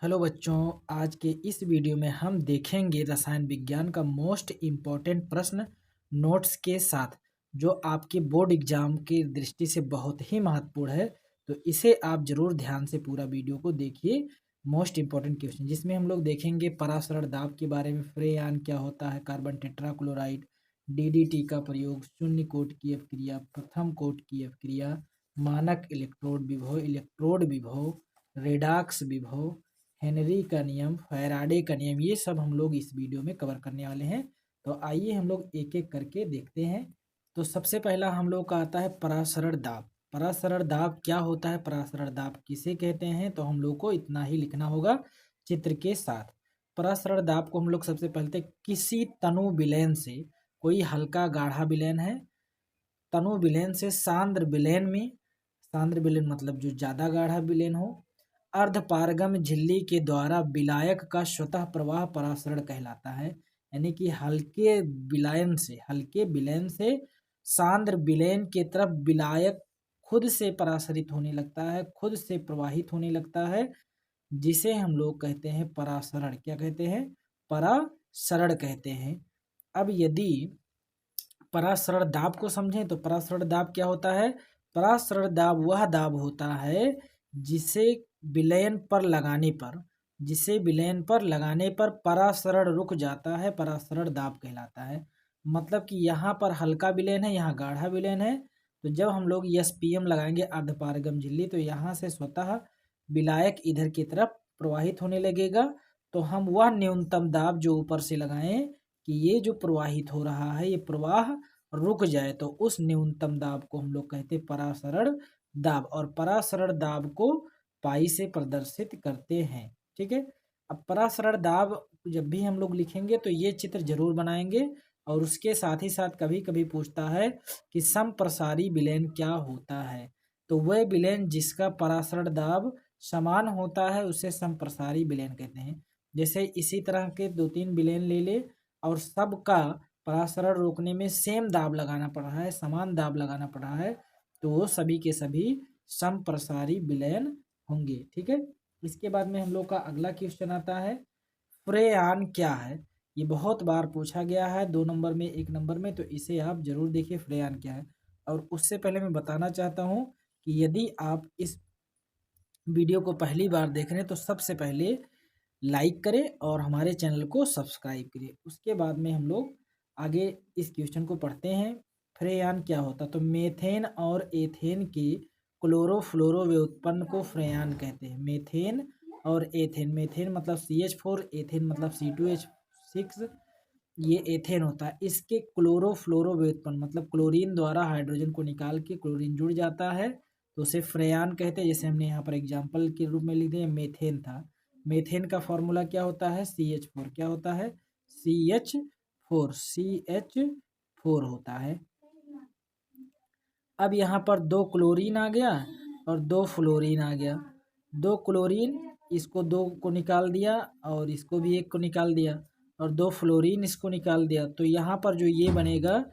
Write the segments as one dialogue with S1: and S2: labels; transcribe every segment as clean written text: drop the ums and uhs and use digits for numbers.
S1: Hello बच्चों, आज के इस वीडियो में हम देखेंगे रसायन विज्ञान का मोस्ट इम्पॉर्टेंट प्रश्न नोट्स के साथ, जो आपके बोर्ड एग्जाम की दृष्टि से बहुत ही महत्वपूर्ण है। तो इसे आप जरूर ध्यान से पूरा वीडियो को देखिए। मोस्ट इम्पॉर्टेंट क्वेश्चन जिसमें हम लोग देखेंगे परासरण दाब के बारे में, फ्रेयान क्या होता है, कार्बन टेट्राक्लोराइड, डीडीटी का प्रयोग, शून्य कोट की अपक्रिया, प्रथम कोट की अपक्रिया, मानक इलेक्ट्रोड विभव, रेडॉक्स विभव, हेनरी का नियम, फैराडे का नियम, ये सब हम लोग इस वीडियो में कवर करने वाले हैं। तो आइए हम लोग एक एक करके देखते हैं। तो सबसे पहला हम लोग का आता है परासरण दाब। परासरण दाब क्या होता है, परासरण दाब किसे कहते हैं, तो हम लोग को इतना ही लिखना होगा चित्र के साथ। परासरण दाब को हम लोग सबसे पहले किसी तनु विलयन से, कोई हल्का गाढ़ा विलयन है, तनु विलयन से सांद्र विलयन में, सांद्र विलयन मतलब जो ज्यादा गाढ़ा विलयन हो, अर्धपारगम झिल्ली के द्वारा विलायक का स्वतः प्रवाह परासरण कहलाता है। यानी कि हल्के विलयन से सांद्र विलयन की तरफ विलायक खुद से परासरित होने लगता है, खुद से प्रवाहित होने लगता है, जिसे हम लोग कहते हैं परासरण। क्या कहते हैं? परासरण कहते हैं। अब यदि परासरण दाब को समझें तो परासरण दाब क्या होता है? परासरण दाब वह दाब होता है जिसे विलयन पर लगाने पर परासरण रुक जाता है, परासरण दाब कहलाता है। मतलब कि यहाँ पर हल्का विलयन है, यहाँ गाढ़ा विलयन है, तो जब हम लोग एसपीएम लगाएंगे अर्धपारगम झिल्ली, तो यहाँ से स्वतः विलायक इधर की तरफ प्रवाहित होने लगेगा। तो हम वह न्यूनतम दाब जो ऊपर से लगाएं कि ये जो प्रवाहित हो रहा है ये प्रवाह रुक जाए, तो उस न्यूनतम दाब को हम लोग कहते हैं परासरण दाब, और परासरण दाब को पाई से प्रदर्शित करते हैं। ठीक है। अब परासरण दाब जब भी हम लोग लिखेंगे तो ये चित्र जरूर बनाएंगे, और उसके साथ ही साथ कभी कभी पूछता है कि समप्रसारी विलयन क्या होता है, तो वह विलयन जिसका परासरण दाब समान होता है उसे समप्रसारी विलयन कहते हैं। जैसे इसी तरह के दो तीन विलयन ले ले और सबका परासरण रोकने में सेम दाब लगाना पड़ रहा है, समान दाब लगाना पड़ रहा है, तो वो सभी के सभी समप्रसारी विलयन होंगे। ठीक है। इसके बाद में हम लोग का अगला क्वेश्चन आता है, फ्रेयान क्या है। ये बहुत बार पूछा गया है, 2 नंबर में 1 नंबर में, तो इसे आप जरूर देखिए फ्रेयान क्या है। और उससे पहले मैं बताना चाहता हूँ कि यदि आप इस वीडियो को पहली बार देख रहे हैं तो सबसे पहले लाइक करें और हमारे चैनल को सब्सक्राइब करें। उसके बाद में हम लोग आगे इस क्वेश्चन को पढ़ते हैं। फ्रेयान क्या होता है, तो मेथेन और एथेन के क्लोरोफ्लोरो व्युत्पन्न को फ्रेयान कहते हैं। मेथेन और एथेन, मेथेन मतलब CH4, एथेन मतलब C2H6, ये एथेन होता है। इसके क्लोरोफ्लोरो व्युत्पन्न मतलब क्लोरीन द्वारा हाइड्रोजन को निकाल के क्लोरीन जुड़ जाता है, तो उसे फ्रेयान कहते हैं। जैसे हमने यहाँ पर एग्जाम्पल के रूप में लिख दिया, मेथेन था, मेथेन का फॉर्मूला क्या होता है? CH4। क्या होता है? CH4 होता है। अब यहाँ पर 2 क्लोरीन आ गया और 2 फ्लोरीन आ गया। 2 क्लोरीन, इसको 2 को निकाल दिया और इसको भी 1 को निकाल दिया, और 2 फ्लोरीन इसको निकाल दिया, तो यहाँ पर जो ये बनेगा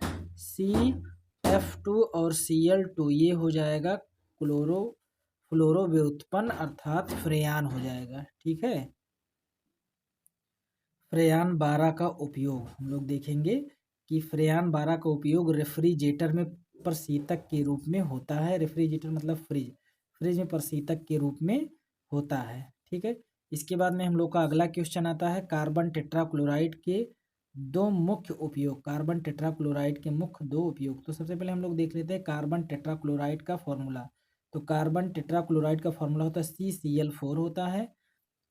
S1: CF2 और Cl2, ये हो जाएगा फ्लोरो व्युत्पन्न अर्थात फ्रेयान हो जाएगा। ठीक है। फ्रेयान 12 का उपयोग हम लोग देखेंगे कि फ्रेयान 12 का उपयोग रेफ्रिजरेटर में प्रशीतक के रूप में होता है। रेफ्रिजरेटर मतलब फ्रिज, फ्रिज में प्रशीतक के रूप में होता है। ठीक है। इसके बाद में हम लोग का अगला क्वेश्चन आता है, कार्बन टेट्राक्लोराइड के 2 मुख्य उपयोग। कार्बन टेट्राक्लोराइड के मुख्य 2 उपयोग, तो सबसे पहले हम लोग देख लेते हैं कार्बन टेट्राक्लोराइड का फॉर्मूला। तो कार्बन टेट्राक्लोराइड का फॉर्मूला होता है CCl4 होता है।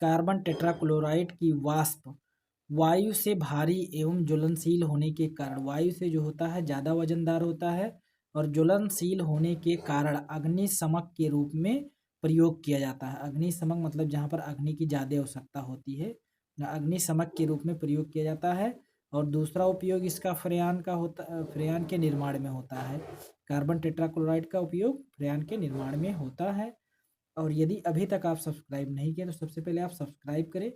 S1: कार्बन टेट्राक्लोराइड की वाष्प वायु से भारी एवं ज्वलनशील होने के कारण, वायु से जो होता है ज़्यादा वजनदार होता है, और ज्वलनशील होने के कारण अग्निशमक के रूप में प्रयोग किया जाता है। अग्निशमक मतलब जहाँ पर अग्नि की ज़्यादा आवश्यकता होती है, अग्निशमक के रूप में प्रयोग किया जाता है। और दूसरा उपयोग इसका फ्रेयान के निर्माण में होता है। कार्बन टेट्राक्लोराइड का उपयोग फ्रेयान के निर्माण में होता है। और यदि अभी तक आप सब्सक्राइब नहीं किए तो सबसे पहले आप सब्सक्राइब करें,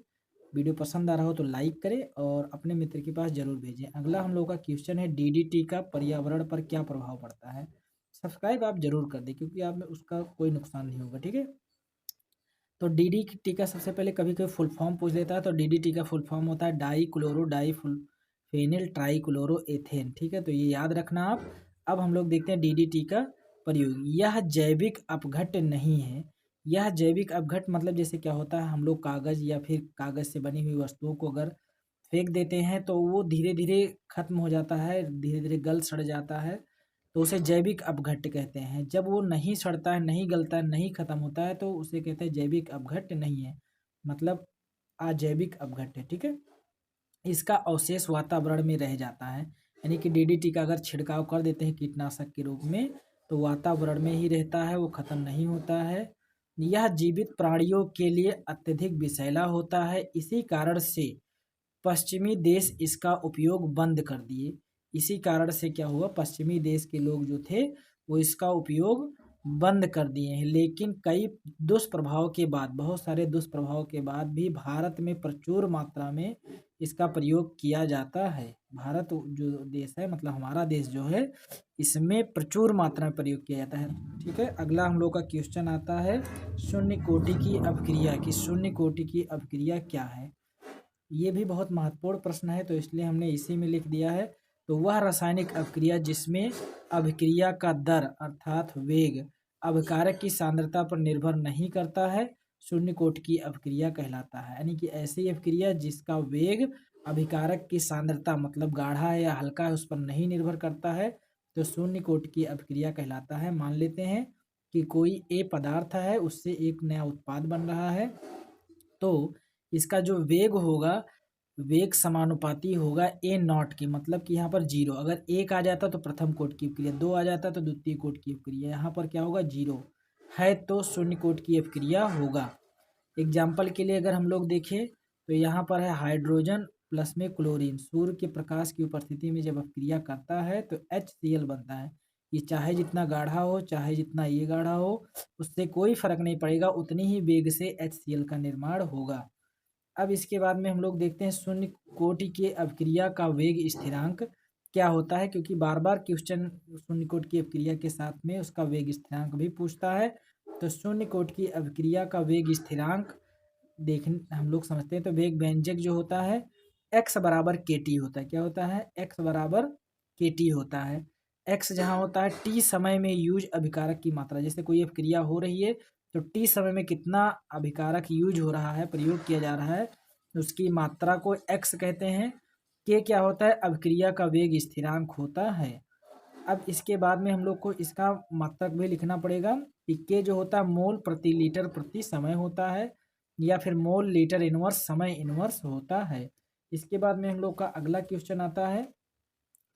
S1: वीडियो पसंद आ रहा हो तो लाइक करें और अपने मित्र के पास जरूर भेजें। अगला हम लोग का क्वेश्चन है, डीडीटी का पर्यावरण पर क्या प्रभाव पड़ता है। सब्सक्राइब आप जरूर कर दें क्योंकि आप में उसका कोई नुकसान नहीं होगा। ठीक है। तो DDT का सबसे पहले कभी कभी फुल फॉर्म पूछ लेता है, तो DDT का फुल फॉर्म होता है dichlorodiphenyltrichloroethane. ठीक है, तो ये याद रखना आप। अब हम लोग देखते हैं DDT का प्रयोग। यह जैविक अपघट्य नहीं है। यह जैविक अपघट्य मतलब जैसे क्या होता है, हम लोग कागज़ या फिर कागज़ से बनी हुई वस्तुओं को अगर फेंक देते हैं तो वो धीरे धीरे खत्म हो जाता है, धीरे धीरे गल सड़ जाता है, तो उसे जैविक अपघट्य कहते हैं। जब वो नहीं सड़ता है, नहीं गलता है, नहीं खत्म होता है, तो उसे कहते हैं जैविक अपघट्य नहीं है, मतलब अजैविक अपघट्य। ठीक है, इसका अवशेष वातावरण में रह जाता है, यानी कि DDT का अगर छिड़काव कर देते हैं कीटनाशक के रूप में तो वातावरण में ही रहता है, वो खत्म नहीं होता है। यह जीवित प्राणियों के लिए अत्यधिक विषैला होता है, इसी कारण से पश्चिमी देश इसका उपयोग बंद कर दिए। इसी कारण से क्या हुआ, पश्चिमी देश के लोग जो थे वो इसका उपयोग बंद कर दिए हैं। लेकिन कई दुष्प्रभाव के बाद, बहुत सारे दुष्प्रभाव के बाद भी भारत में प्रचुर मात्रा में इसका प्रयोग किया जाता है। भारत जो देश है, मतलब हमारा देश जो है, इसमें प्रचुर मात्रा में प्रयोग किया जाता है। ठीक है, अगला हम लोग का क्वेश्चन आता है शून्य कोटि की अपक्रिया की। शून्य कोटि की अपक्रिया क्या है, ये भी बहुत महत्वपूर्ण प्रश्न है, तो इसलिए हमने इसी में लिख दिया है। तो वह रासायनिक अपक्रिया जिसमें अभिक्रिया का दर अर्थात वेग अभिकारक की सांद्रता पर निर्भर नहीं करता है, शून्य कोटि की अपक्रिया कहलाता है। यानी कि ऐसी अपक्रिया जिसका वेग अभिकारक की सांद्रता मतलब गाढ़ा है या हल्का है उस पर नहीं निर्भर करता है, तो शून्य कोटि की अपक्रिया कहलाता है। मान लेते हैं कि कोई ए पदार्थ है, उससे एक नया उत्पाद बन रहा है, तो इसका जो वेग होगा, वेग समानुपाती होगा ए नॉट के, मतलब कि यहाँ पर जीरो। अगर एक आ जाता तो प्रथम कोटि की अपक्रिया, दो आ जाता तो द्वितीय कोटि की अपक्रिया, यहाँ पर क्या होगा, जीरो है तो शून्य कोटि की अपक्रिया होगा। एग्जाम्पल के लिए अगर हम लोग देखें तो यहाँ पर है हाइड्रोजन प्लस में क्लोरीन, सूर्य के प्रकाश की उपस्थिति में जब अपक्रिया करता है तो HCl बनता है। ये चाहे जितना गाढ़ा हो, चाहे जितना ये गाढ़ा हो, उससे कोई फर्क नहीं पड़ेगा, उतनी ही वेग से HCl का निर्माण होगा। अब इसके बाद में हम लोग देखते हैं शून्य कोटि के अपक्रिया का वेग स्थिरांक क्या होता है, क्योंकि बार बार क्वेश्चन शून्य कोटि की अपक्रिया के साथ में उसका वेग स्थिरांक भी पूछता है। तो शून्य कोटि की अपक्रिया का वेग स्थिरांक देखने हम लोग समझते हैं, तो वेग व्यंजक जो होता है x बराबर KT होता है। क्या होता है, x बराबर KT होता है। x जहाँ होता है t समय में यूज अभिकारक की मात्रा, जैसे कोई अपक्रिया हो रही है तो t समय में कितना अभिकारक यूज हो रहा है, प्रयोग किया जा रहा है, उसकी मात्रा को x कहते हैं। k क्या होता है, अभिक्रिया का वेग स्थिरांक होता है। अब इसके बाद में हम लोग को इसका मात्रक भी लिखना पड़ेगा कि k जो होता है मोल प्रति लीटर प्रति समय होता है, या फिर मोल लीटर इनवर्स समय इनवर्स होता है। इसके बाद में हम लोग का अगला क्वेश्चन आता है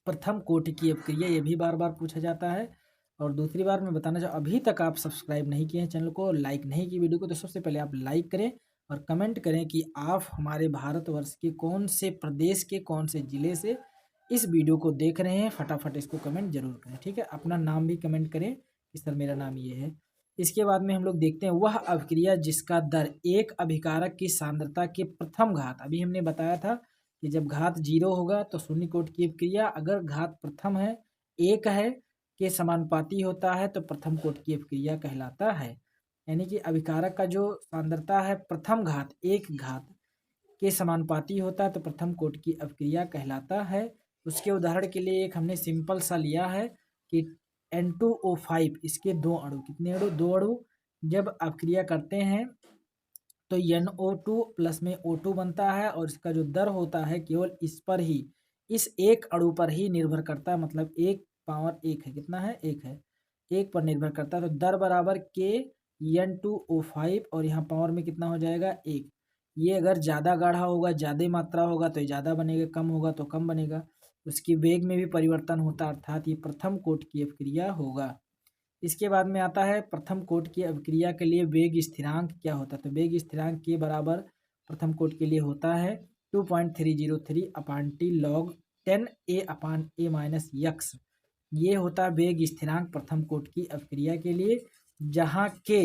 S1: प्रथम कोटि की अपक्रिया, ये भी बार बार पूछा जाता है। और दूसरी बार मैं बताना चाहूँ, अभी तक आप सब्सक्राइब नहीं किए हैं चैनल को, लाइक नहीं की वीडियो को, तो सबसे पहले आप लाइक करें और कमेंट करें कि आप हमारे भारतवर्ष के कौन से प्रदेश के कौन से ज़िले से इस वीडियो को देख रहे हैं। फटाफट इसको कमेंट जरूर करें, ठीक है। अपना नाम भी कमेंट करें कि सर मेरा नाम ये है। इसके बाद में हम लोग देखते हैं वह अभिक्रिया जिसका दर एक अभिकारक की सांद्रता के प्रथम घात, अभी हमने बताया था कि जब घात जीरो होगा तो शून्य कोटि की अपक्रिया, अगर घात प्रथम है, एक है, के समानुपाती होता है तो प्रथम कोटि की अपक्रिया कहलाता है। यानी कि अभिकारक का जो सांद्रता है प्रथम घात एक घात के समानुपाती होता है तो प्रथम कोटि की अपक्रिया कहलाता है। उसके उदाहरण के लिए एक हमने सिंपल सा लिया है कि N2O5, इसके दो अणु, कितने अणु, दो अणु जब अपक्रिया करते हैं तो NO2 प्लस में O2 बनता है, और इसका जो दर होता है केवल इस पर ही, इस एक अणु पर ही निर्भर करता है, मतलब एक पावर एक है, कितना है, एक है, एक पर निर्भर करता है। तो दर बराबर K N2O5, और यहाँ पावर में कितना हो जाएगा, एक। ये अगर ज़्यादा गाढ़ा होगा, ज़्यादा मात्रा होगा तो ज़्यादा बनेगा, कम होगा तो कम बनेगा। उसकी वेग में भी परिवर्तन होता है, अर्थात ये प्रथम कोटि की अपक्रिया होगा। इसके बाद में आता है प्रथम कोटि की अपक्रिया के लिए वेग स्थिरांक क्या होता है, तो वेग स्थिरांक के बराबर प्रथम कोटि के लिए होता है 2.303 अपान टी लॉग 10 अपान ए माइनस यक्स। ये होता है वेग स्थिरांक प्रथम कोटि की अपक्रिया के लिए, जहाँ के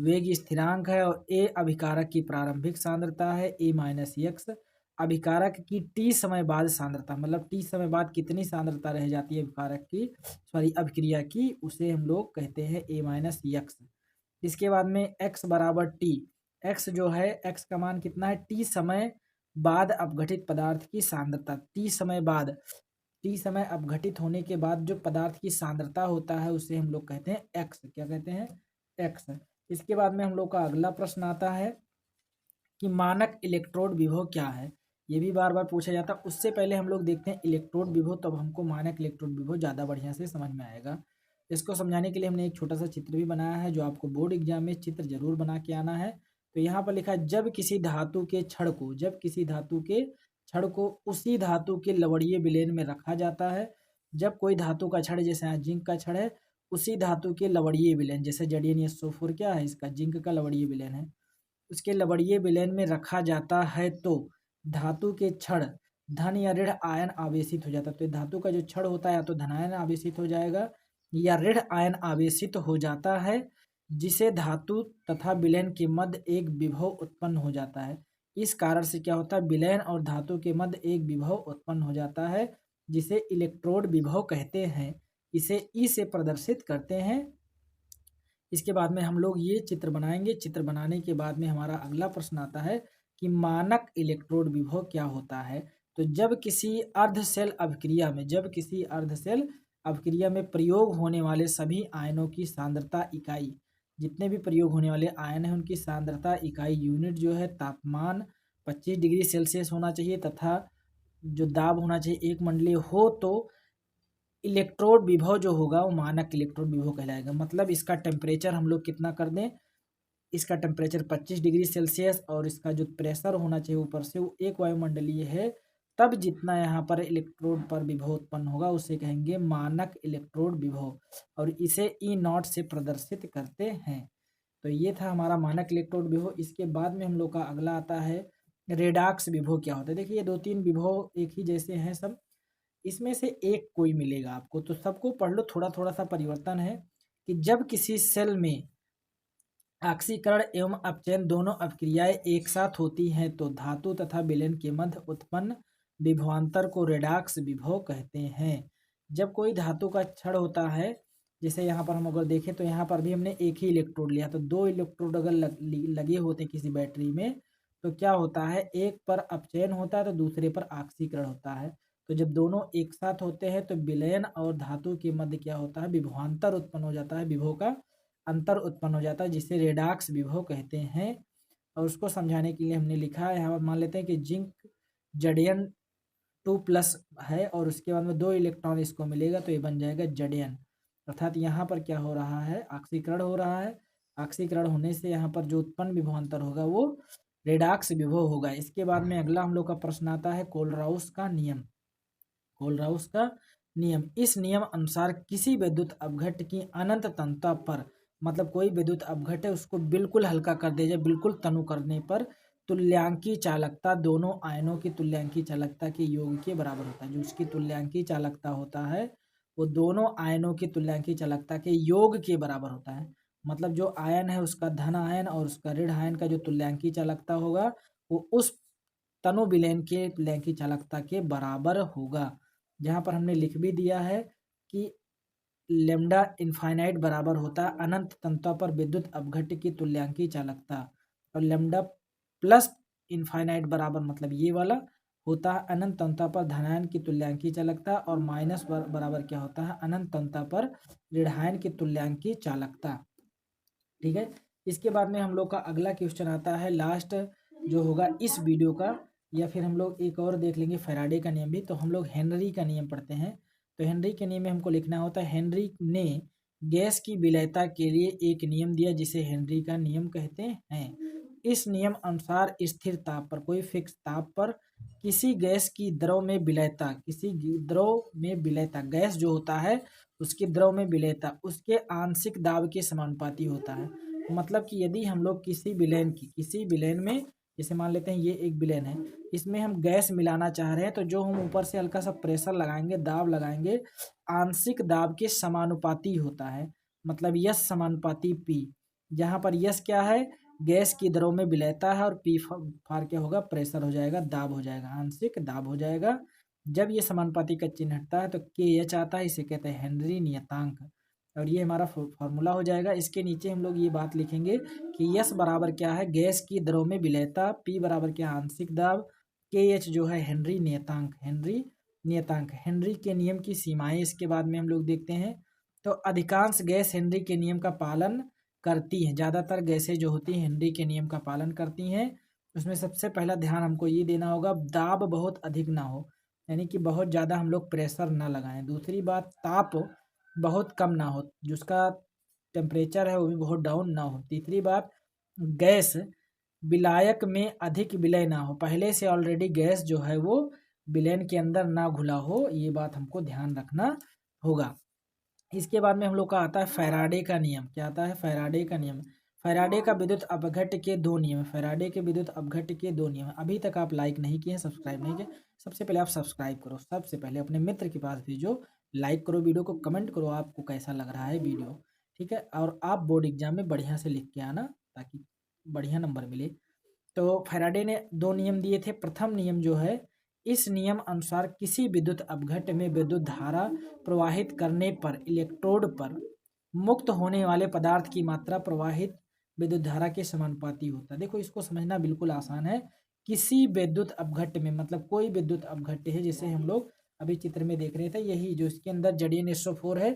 S1: वेग स्थिरांक है और ए अभिकारक की प्रारंभिक सांद्रता है, ए माइनस यक्स अभिकारक की टी समय बाद सांद्रता, मतलब टी समय बाद कितनी सांद्रता रह जाती है अभिकारक की, सॉरी अभिक्रिया की, उसे हम लोग कहते हैं ए माइनस यक्स। इसके बाद में x बराबर टी, एक्स जो है, एक्स का मान कितना है, टी समय बाद अपघटित पदार्थ की सांद्रता, टी समय अपघटित होने के बाद जो पदार्थ की सांद्रता होता है उसे हम लोग कहते हैं एक्स। क्या कहते हैं, एक्स। इसके बाद में हम लोग का अगला प्रश्न आता है कि मानक इलेक्ट्रोड विभव क्या है। ये भी बार बार पूछा जाता है। उससे पहले हम लोग देखते हैं इलेक्ट्रोड विभव, तब हमको मानक इलेक्ट्रोड विभव ज़्यादा बढ़िया से समझ में आएगा। इसको समझाने के लिए हमने एक छोटा सा चित्र भी बनाया है, जो आपको बोर्ड एग्जाम में चित्र जरूर बना के आना है। तो यहाँ पर लिखा है, जब किसी धातु के छड़ को उसी धातु के लवणीय विलयन में रखा जाता है। जब कोई धातु का छड़, जैसे यहाँ जिंक का छड़ है, उसी धातु के लवणीय विलयन, जैसे जड़ीय क्या है, इसका जिंक का लवणीय विलयन है, उसके लवणीय विलयन में रखा जाता है तो धातु के क्षण धन या ऋण आयन आवेशित हो जाता है। तो धातु का जो क्षण होता है या तो धनायन आवेशित हो जाएगा या ऋण आयन आवेशित हो जाता है, जिसे धातु तथा विलयन के मध्य एक विभव उत्पन्न हो जाता है। इस कारण से क्या होता है, विलयन और धातु के मध्य एक विभव उत्पन्न हो जाता है, जिसे इलेक्ट्रोड विभव कहते हैं। इसे ई से प्रदर्शित करते हैं। इसके बाद में हम लोग ये चित्र बनाएंगे। चित्र बनाने के बाद में हमारा अगला प्रश्न आता है कि मानक इलेक्ट्रोड विभव क्या होता है। तो जब किसी अर्ध सेल अभिक्रिया में प्रयोग होने वाले सभी आयनों की सांद्रता इकाई, जितने भी प्रयोग होने वाले आयन हैं उनकी सांद्रता इकाई यूनिट जो है तापमान 25 डिग्री सेल्सियस होना चाहिए तथा जो दाब होना चाहिए 1 मंडलीय हो, तो इलेक्ट्रोड विभव जो होगा वो मानक इलेक्ट्रोड विभव कहलाएगा। मतलब इसका टेम्परेचर हम लोग कितना कर दें, इसका टेम्परेचर 25 डिग्री सेल्सियस और इसका जो प्रेशर होना चाहिए ऊपर से वो 1 वायुमंडलीय है, तब जितना यहाँ पर इलेक्ट्रोड पर विभव उत्पन्न होगा उसे कहेंगे मानक इलेक्ट्रोड विभव, और इसे ई नॉट से प्रदर्शित करते हैं। तो ये था हमारा मानक इलेक्ट्रोड विभव। इसके बाद में हम लोग का अगला आता है रेडॉक्स विभव क्या होता है। देखिए ये 2-3 विभव एक ही जैसे हैं सब, इसमें से एक कोई मिलेगा आपको, तो सबको पढ़ लो। थोड़ा थोड़ा सा परिवर्तन है कि जब किसी सेल में ऑक्सीकरण एवं अपचयन दोनों अभिक्रियाएं एक साथ होती हैं तो धातु तथा विलयन के मध्य उत्पन्न विभवांतर को रेडॉक्स विभव कहते हैं। जब कोई धातु का क्षण होता है, जैसे यहाँ पर हम अगर देखें तो यहाँ पर भी हमने एक ही इलेक्ट्रोड लिया, तो 2 इलेक्ट्रोड अगर लगे होते किसी बैटरी में तो क्या होता है, एक पर अपचयन होता है तो दूसरे पर ऑक्सीकरण होता है। तो जब दोनों एक साथ होते हैं तो विलयन और धातु के मध्य क्या होता है, विभवांतर उत्पन्न हो जाता है, विभव का अंतर उत्पन्न हो जाता है, जिसे रेडॉक्स विभव कहते हैं। और उसको समझाने के लिए हमने लिखा है, यहाँ मान लेते हैं कि जिंक जडियन 2+ है और उसके बाद में 2 इलेक्ट्रॉन इसको मिलेगा तो ये बन जाएगा जडियन। अर्थात यहाँ पर क्या हो रहा है, ऑक्सीकरण हो रहा है। ऑक्सीकरण होने से यहाँ पर जो उत्पन्न विभवांतर होगा वो रेडॉक्स विभव होगा। इसके बाद में अगला हम लोग का प्रश्न आता है कोलराउस का नियम। कोलराउस का नियम, इस नियम अनुसार किसी विद्युत अपघट्य की अनंत तन्यता पर, मतलब कोई विद्युत अपघट्य है उसको बिल्कुल हल्का कर दिया जाए, बिल्कुल तनु करने पर तुल्यांकी चालकता दोनों आयनों की तुल्यांकी चालकता के योग के बराबर होता है। जो उसकी तुल्यांकी चालकता होता है वो दोनों आयनों की तुल्यांकी चालकता के योग के बराबर होता है। मतलब जो आयन है उसका धन आयन और उसका ऋण आयन का जो तुल्यांकी चालकता होगा वो उस तनु विलयन के तुल्यांकी चालकता के बराबर होगा। जहाँ पर हमने लिख भी दिया है कि लेमडा इनफाइनाइट बराबर होता है अनंत तन्यता पर विद्युत अपघट्य की तुल्यांकी चालकता, और लेमडा प्लस इनफाइनाइट बराबर मतलब ये वाला होता है अनंत तन्यता पर धनायन की तुल्यांकी चालकता, और माइनस बराबर क्या होता है, अनंत तन्यता पर ऋणायन की तुल्यांकी चालकता। ठीक है। इसके बाद में हम लोग का अगला क्वेश्चन आता है लास्ट जो होगा इस वीडियो का, या फिर हम लोग एक और देख लेंगे फैराडे का नियम भी। तो हम लोग हेनरी का नियम पढ़ते हैं। तो हेनरी के नियम में हमको लिखना होता है, हेनरी ने गैस की विलयता के लिए एक नियम दिया जिसे हेनरी का नियम कहते हैं। इस नियम अनुसार स्थिर ताप पर, कोई फिक्स ताप पर किसी गैस की द्रव में विलयता, गैस जो होता है उसकी द्रव में विलयता उसके आंशिक दाब के समानुपाती होता है। मतलब कि यदि हम लोग किसी विलयन में, जैसे मान लेते हैं ये एक विलयन है, इसमें हम गैस मिलाना चाह रहे हैं, तो जो हम ऊपर से हल्का सा प्रेशर लगाएंगे, दाब लगाएंगे, आंशिक दाब के समानुपाती होता है। मतलब यस समानुपाती पी, जहाँ पर यस क्या है, गैस की द्रव में विलयता है, और पी फार क्या होगा, प्रेशर हो जाएगा, दाब हो जाएगा, आंशिक दाब हो जाएगा। जब ये समानुपाती का चिन्ह हटता है तो के एच आता है, इसे कहते हैं हेनरी नियतांक। और ये हमारा फॉर्मूला हो जाएगा। इसके नीचे हम लोग ये बात लिखेंगे कि यस बराबर क्या है, गैस की दरों में विलेयता, पी बराबर क्या है, आंशिक दाब, के एच जो है हेनरी नियतांक, हेनरी के नियम की सीमाएं इसके बाद में हम लोग देखते हैं। तो अधिकांश गैस हेनरी के नियम का पालन करती हैं, ज़्यादातर गैसें जो होती हैं हेनरी के नियम का पालन करती हैं। उसमें सबसे पहला ध्यान हमको ये देना होगा, दाब बहुत अधिक ना हो, यानी कि बहुत ज़्यादा हम लोग प्रेशर ना लगाएं। दूसरी बात, ताप बहुत कम ना हो, जिसका टेम्परेचर है वो भी बहुत डाउन ना हो। तीसरी बात, गैस विलायक में अधिक विलय ना हो, पहले से ऑलरेडी गैस जो है वो विलयन के अंदर ना घुला हो, ये बात हमको ध्यान रखना होगा। इसके बाद में हम लोग का आता है फैराडे का नियम। क्या आता है, फैराडे का नियम। फैराडे का विद्युत अपघट्य के दो नियम, फैराडे के विद्युत अपघट्य के दो नियम। अभी तक आप लाइक नहीं किए हैं, सब्सक्राइब नहीं किए, सबसे पहले आप सब्सक्राइब करो, सबसे पहले अपने मित्र के पास भेजो, लाइक करो वीडियो को, कमेंट करो आपको कैसा लग रहा है वीडियो, ठीक है। और आप बोर्ड एग्जाम में बढ़िया से लिख के आना ताकि बढ़िया नंबर मिले। तो फैराडे ने दो नियम दिए थे। प्रथम नियम जो है, इस नियम अनुसार किसी विद्युत अपघट्य में विद्युत धारा प्रवाहित करने पर इलेक्ट्रोड पर मुक्त होने वाले पदार्थ की मात्रा प्रवाहित विद्युत धारा के समानुपाती होता है। देखो इसको समझना बिल्कुल आसान है। किसी विद्युत अपघट्य में, मतलब कोई विद्युत अपघट्य है, जिसे हम लोग अभी चित्र में देख रहे थे, यही जो इसके अंदर Zn-SO4 है,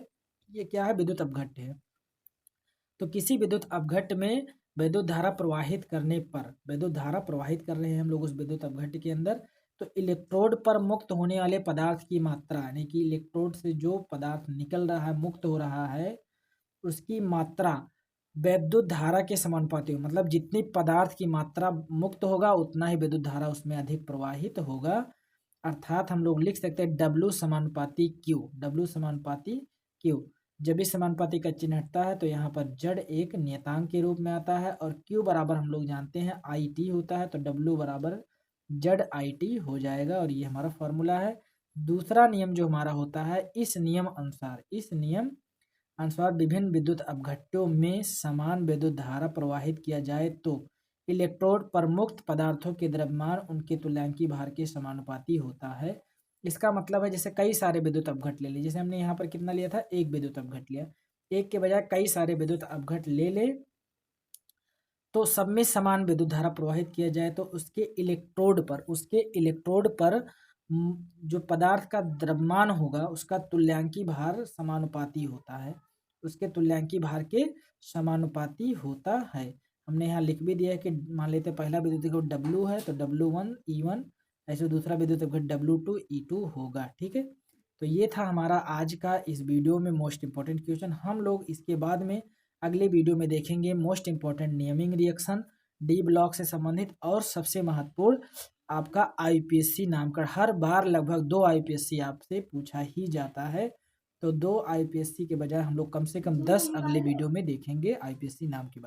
S1: ये क्या है, विद्युत अपघट्य है। तो किसी विद्युत अपघट्य में विद्युत धारा प्रवाहित करने पर, विद्युत धारा प्रवाहित कर रहे हैं हम लोग उस विद्युत अपघट्य के अंदर, तो इलेक्ट्रोड पर मुक्त होने वाले पदार्थ की मात्रा, यानी कि इलेक्ट्रोड से जो पदार्थ निकल रहा है, मुक्त हो रहा है, उसकी मात्रा विद्युत धारा के समानुपाती हो, मतलब जितनी पदार्थ की मात्रा मुक्त होगा उतना ही विद्युत धारा उसमें अधिक प्रवाहित होगा। अर्थात हम लोग लिख सकते हैं W समानुपाती Q, W समानुपाती Q। जब इस समानुपाती का चिन्ह हटता है तो यहाँ पर जड़ एक नियतांक के रूप में आता है, और Q बराबर हम लोग जानते हैं IT होता है, तो W बराबर जड़ IT हो जाएगा, और ये हमारा फॉर्मूला है। दूसरा नियम जो हमारा होता है, इस नियम अनुसार विभिन्न विद्युत अपघट्यों में समान विद्युत धारा प्रवाहित किया जाए तो इलेक्ट्रोड पर मुक्त पदार्थों के द्रव्यमान उनके तुल्यांकी भार के समानुपाती होता है। इसका मतलब है, जैसे कई सारे विद्युत अपघट ले ले, जैसे हमने यहाँ पर कितना लिया था, एक विद्युत अपघट लिया, एक के बजाय कई सारे विद्युत अपघट ले ले, तो सब में समान विद्युत धारा प्रवाहित किया जाए तो उसके इलेक्ट्रोड पर जो पदार्थ का द्रव्यमान होगा उसका तुल्यांकी भार समानुपाती होता है, उसके तुल्यांकी भार के समानुपाती होता है। हमने यहाँ लिख भी दिया है कि मान लेते पहला विद्युत अपघट W है तो W1 E1, ऐसे दूसरा विद्युत अपघट W2 E2 होगा, ठीक है। तो ये था हमारा आज का इस वीडियो में मोस्ट इंपॉर्टेंट क्वेश्चन। हम लोग इसके बाद में अगले वीडियो में देखेंगे most important naming reaction, d block से संबंधित, और सबसे महत्वपूर्ण आपका आईपीएससी नामकरण। हर बार लगभग 2 आईपीएससी आपसे पूछा ही जाता है, तो 2 आईपीएससी के बजाय हम लोग कम से कम 10 अगले वीडियो में देखेंगे आईपीएससी नाम के बारे में।